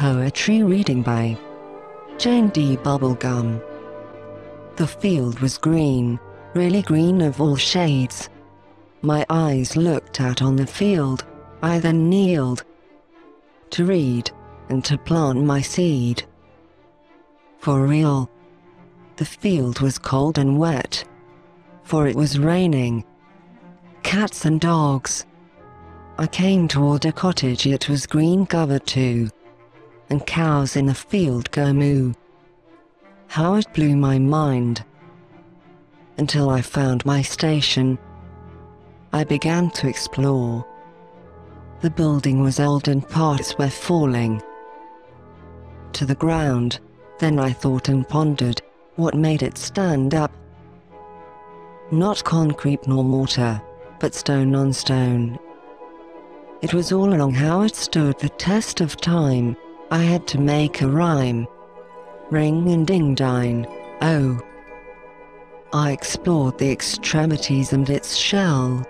Poetry reading by Jane D Bublegum. The field was green, really green of all shades. My eyes looked out on the field. I then kneeled to read and to plant my seed. For real, the field was cold and wet, for it was raining. Cats and dogs. I came toward a cottage, it was green covered too, and cows in the field go moo. How it blew my mind. Until I found my station, I began to explore. The building was old and parts were falling to the ground. Then I thought and pondered, what made it stand up? Not concrete nor mortar, but stone on stone. It was all along how it stood the test of time. I had to make a rhyme. Ring and ding dine, oh. I explored the extremities and its shell.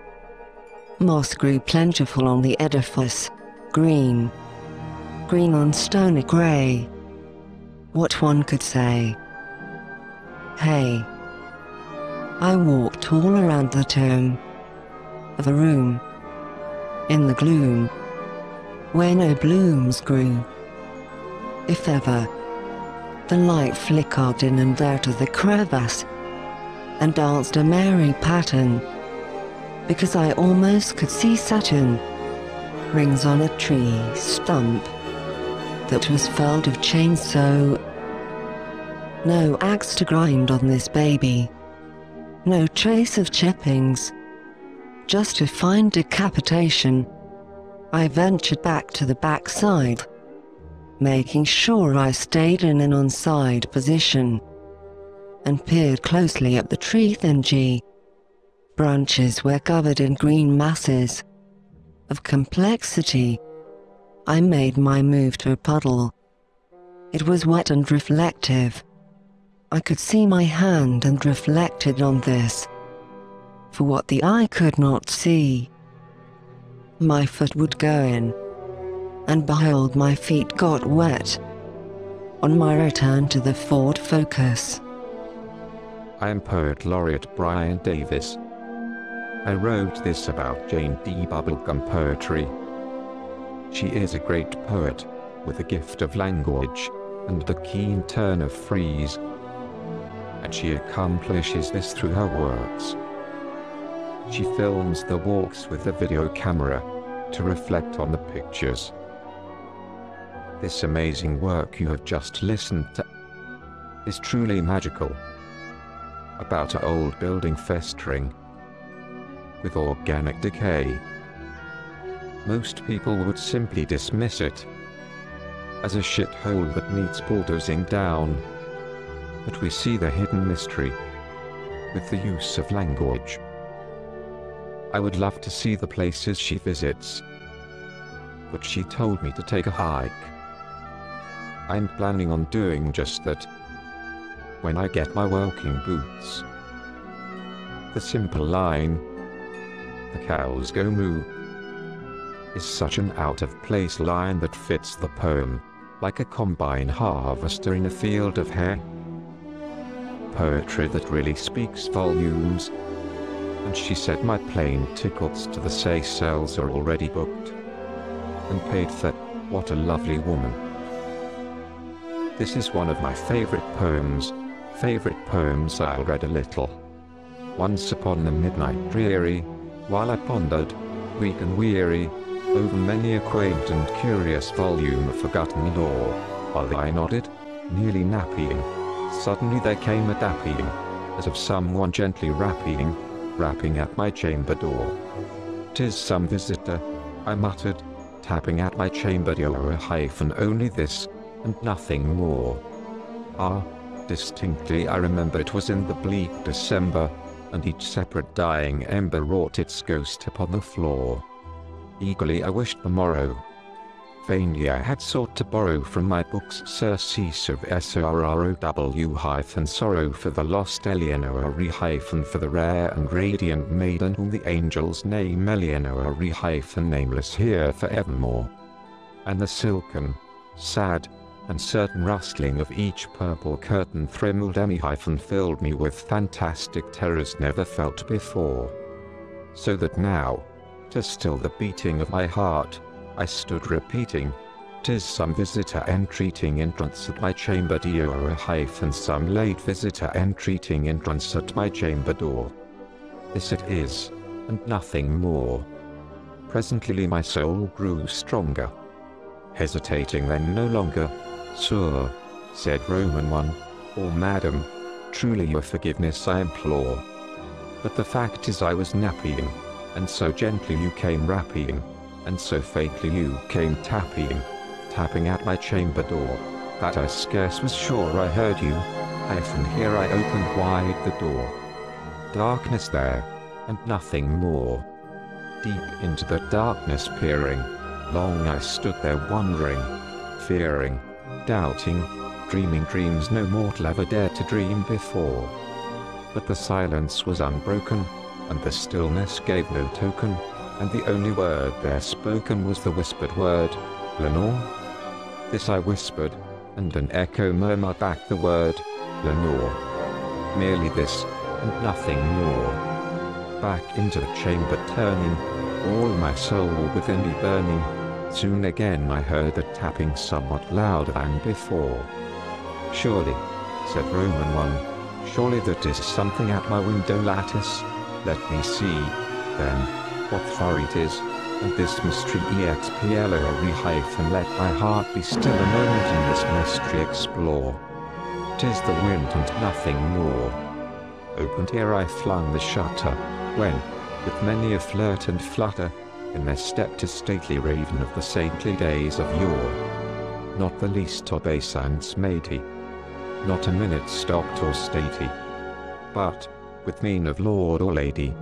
Moss grew plentiful on the edifice, green. Green on stony grey. What one could say. Hey. I walked all around the tomb of a room in the gloom where no blooms grew. If ever, the light flickered in and out of the crevice and danced a merry pattern, because I almost could see Saturn rings on a tree stump that was felled of chainsaw. No axe to grind on this baby, no trace of chippings, just a fine decapitation. I ventured back to the backside, making sure I stayed in an onside position, and peered closely at the tree thingy. Branches were covered in green masses of complexity. I made my move to a puddle. It was wet and reflective. I could see my hand and reflected on this, for what the eye could not see. My foot would go in, and behold, my feet got wet on my return to the Ford Focus. I am Poet Laureate Brian Davis. I wrote this about Jane D Bublegum poetry. She is a great poet, with a gift of language, and the keen turn of phrase. And she accomplishes this through her works. She films the walks with a video camera, to reflect on the pictures. This amazing work you have just listened to is truly magical. About an old building festering with organic decay. Most people would simply dismiss it as a shithole that needs bulldozing down. But we see the hidden mystery with the use of language. I would love to see the places she visits, but she told me to take a hike. I'm planning on doing just that when I get my walking boots. The simple line, "The cows go moo," is such an out-of-place line that fits the poem, like a combine harvester in a field of hay. Poetry that really speaks volumes. And she said my plane tickets to the Seychelles are already booked and paid for. What a lovely woman. This is one of my favorite poems I read a little. Once upon a midnight dreary, while I pondered, weak and weary, over many a quaint and curious volume of forgotten lore, while I nodded, nearly napping, suddenly there came a dapping, as of someone gently rapping at my chamber door. "'Tis some visitor," I muttered, tapping at my chamber door, only this, and nothing more. Ah, distinctly I remember it was in the bleak December, and each separate dying ember wrought its ghost upon the floor. Eagerly I wished the morrow. Vainly I had sought to borrow from my books surcease of sorrow for the lost Eleanor for the rare and radiant maiden whom the angels name Eleanor nameless here forevermore. And the silken sad, uncertain rustling of each purple curtain thrimbled hyphen filled me with fantastic terrors never felt before. So that now, to still the beating of my heart, I stood repeating, "'Tis some visitor entreating entrance at my chamber door hyphen some late visitor entreating entrance at my chamber door. This it is, and nothing more." Presently my soul grew stronger. Hesitating then no longer, "Sir," said Roman 1, "or Madam, truly your forgiveness I implore. But the fact is I was napping, and so gently you came rapping, and so faintly you came tapping at my chamber door, that I scarce was sure I heard you, hyphen here I opened wide the door. Darkness there, and nothing more. Deep into the darkness peering, long I stood there wondering, fearing, doubting, dreaming dreams no mortal ever dared to dream before. But the silence was unbroken, and the stillness gave no token, and the only word there spoken was the whispered word, "Lenore?" This I whispered, and an echo murmured back the word, "Lenore." Merely this, and nothing more. Back into the chamber turning, all my soul within me burning, soon again I heard the tapping somewhat louder than before. "Surely," said Roman 1, "surely that is something at my window lattice. Let me see, then, what for it is, and this mystery explore let my heart be still a moment in this mystery explore. 'Tis the wind and nothing more." Opened ere I flung the shutter, when, with many a flirt and flutter, in there stepped a stately raven of the saintly days of yore. Not the least obeisance made he, not a minute stopped or stayed he, but, with mien of lord or lady,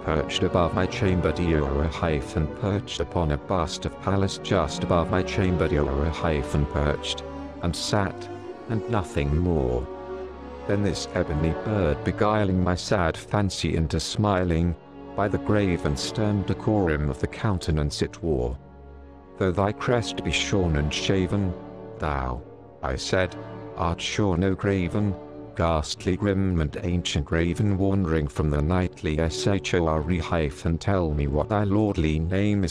perched above my chamber door hyphen perched upon a bust of Pallas just above my chamber door hyphen perched, and sat, and nothing more. Then this ebony bird beguiling my sad fancy into smiling, by the grave and stern decorum of the countenance it wore. "Though thy crest be shorn and shaven, thou," I said, "art sure no craven, ghastly grim and ancient raven wandering from the nightly shore hyphen tell me what thy lordly name is."